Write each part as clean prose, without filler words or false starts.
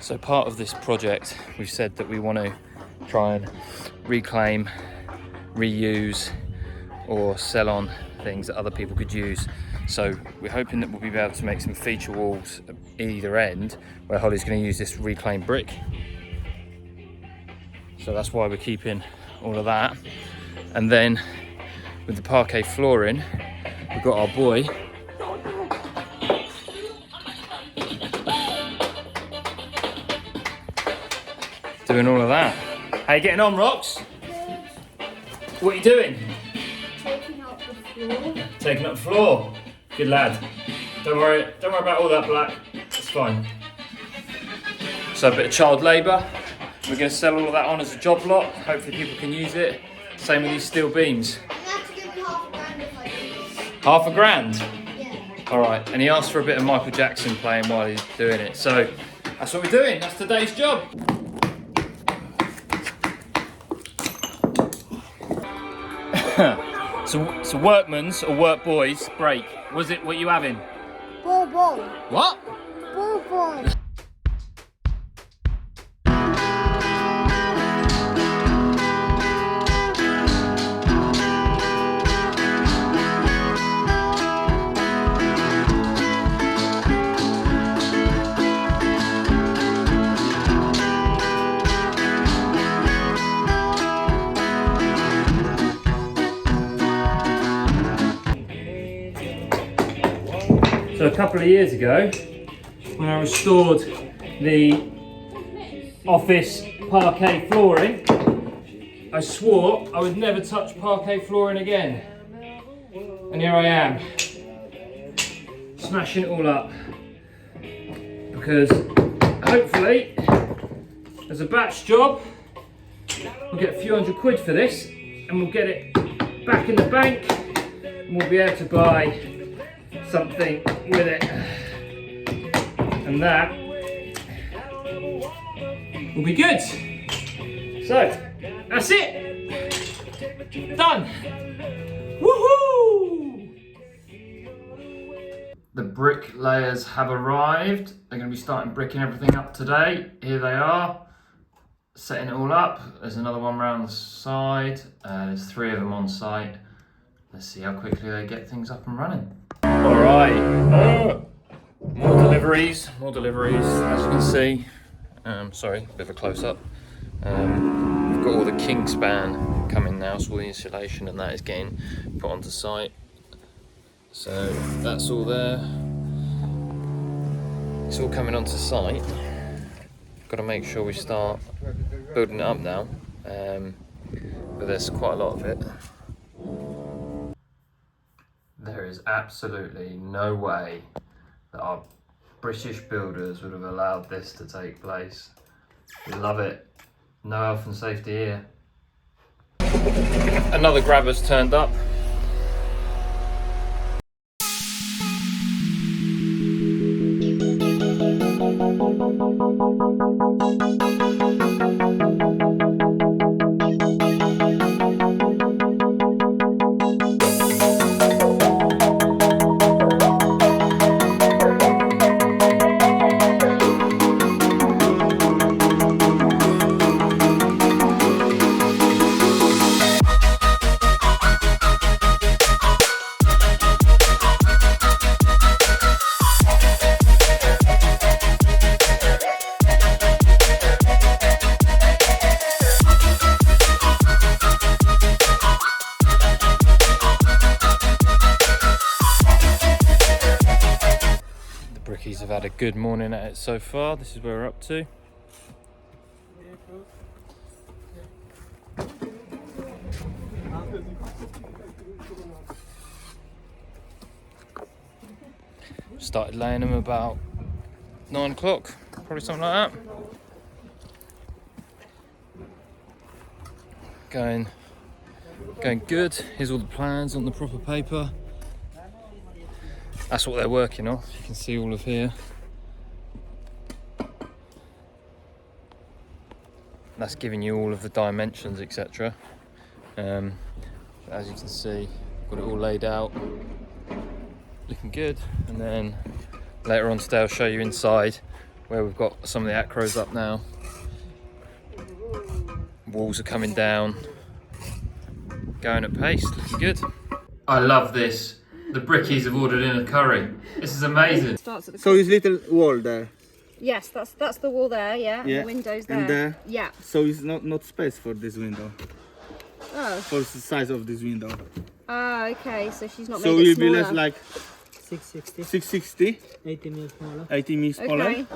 So part of this project, we've said that we want to try and reclaim, reuse, or sell on things that other people could use. So we're hoping that we'll be able to make some feature walls at either end, where Holly's going to use this reclaimed brick. So that's why we're keeping all of that. And then with the parquet flooring, we've got our boy doing all of that. How you getting on, Rox? What are you doing? Taking out the floor. Taking up the floor. Good lad. Don't worry about all that black. It's fine. So a bit of child labour. We're going to sell all of that on as a job lot. Hopefully people can use it. Same with these steel beams. You have to give me £5,000 if I do this. £5,000? Yeah. Alright, and he asked for a bit of Michael Jackson playing while he's doing it. So that's what we're doing. That's today's job. So workman's or work boys break. Was it what you having? Bourbon. What? Bourbon. So a couple of years ago, when I restored the office parquet flooring, I swore I would never touch parquet flooring again. And here I am, smashing it all up. Because hopefully, as a batch job, we'll get a few £100 for this, and we'll get it back in the bank, and we'll be able to buy something with it, and that will be good. So that's it, done. Woohoo! The bricklayers have arrived. They're going to be starting bricking everything up today. Here they are, setting it all up. There's another one around the side. There's 3 of them on site. Let's see how quickly they get things up and running. All right, more deliveries, as you can see. Sorry, a bit of a close-up. We've got all the Kingspan coming now, so all the insulation and that is getting put onto site. So that's all there. It's all coming onto site. Got to make sure we start building it up now, but there's quite a lot of it. There is absolutely no way that our British builders would have allowed this to take place. We love it. No health and safety here. Another grabber's turned up. Brickies have had a good morning at it so far. This is where we're up to. Started laying them about 9 o'clock, probably something like that. Going good. Here's all the plans on the proper paper. That's what they're working off. You can see all of here. That's giving you all of the dimensions, etc. As you can see, got it all laid out, looking good. And then later on today I'll show you inside where we've got some of the acros up now. Walls are coming down. Going at pace, looking good. I love this. The brickies have ordered in a curry. This is amazing. So it's little wall there. Yes, that's the wall there, yeah, and the windows there. And there. Yeah. So it's not space for this window. Oh. For the size of this window. Ah, okay, so she's not So made it it will be smaller. less like 660, 660, 80 mil smaller. 80 mil smaller. Okay.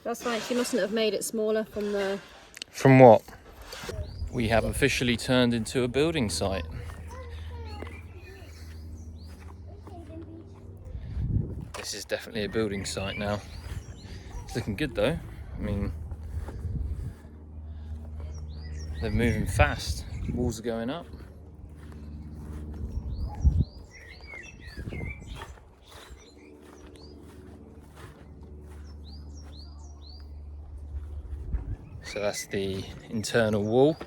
That's fine, she mustn't have made it smaller from the... From what? We have officially turned into a building site. This is definitely a building site now. It's looking good though. I mean, they're moving fast. Walls are going up. So that's the internal wall.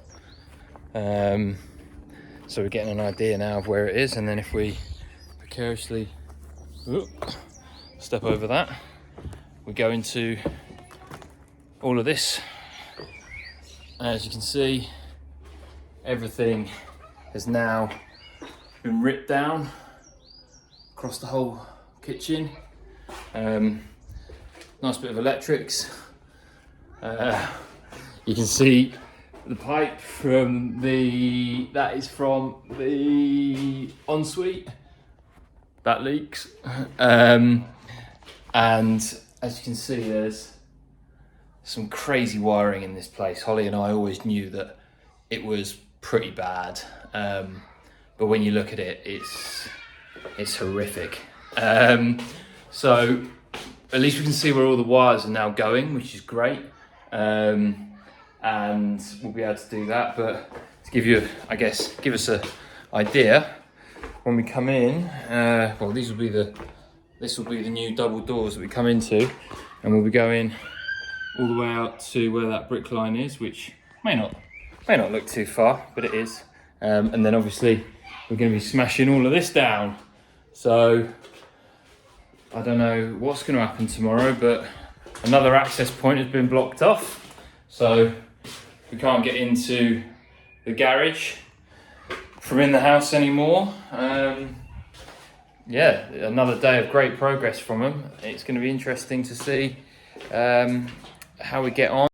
So we're getting an idea now of where it is, and then if we precariously step over that, we go into all of this. As you can see, everything has now been ripped down across the whole kitchen. Nice bit of electrics. You can see the pipe from that is from the ensuite. That leaks. And as you can see, there's some crazy wiring in this place. Holly and I always knew that it was pretty bad. But when you look at it, it's horrific. So at least we can see where all the wires are now going, which is great. And we'll be able to do that, but to give you, I guess, give us an idea, when we come in, well, this will be the new double doors that we come into, and we'll be going all the way out to where that brick line is, which may not look too far, but it is. And then obviously we're going to be smashing all of this down. So I don't know what's going to happen tomorrow, but another access point has been blocked off, so we can't get into the garage from in the house anymore. Yeah, another day of great progress from them. It's going to be interesting to see how we get on.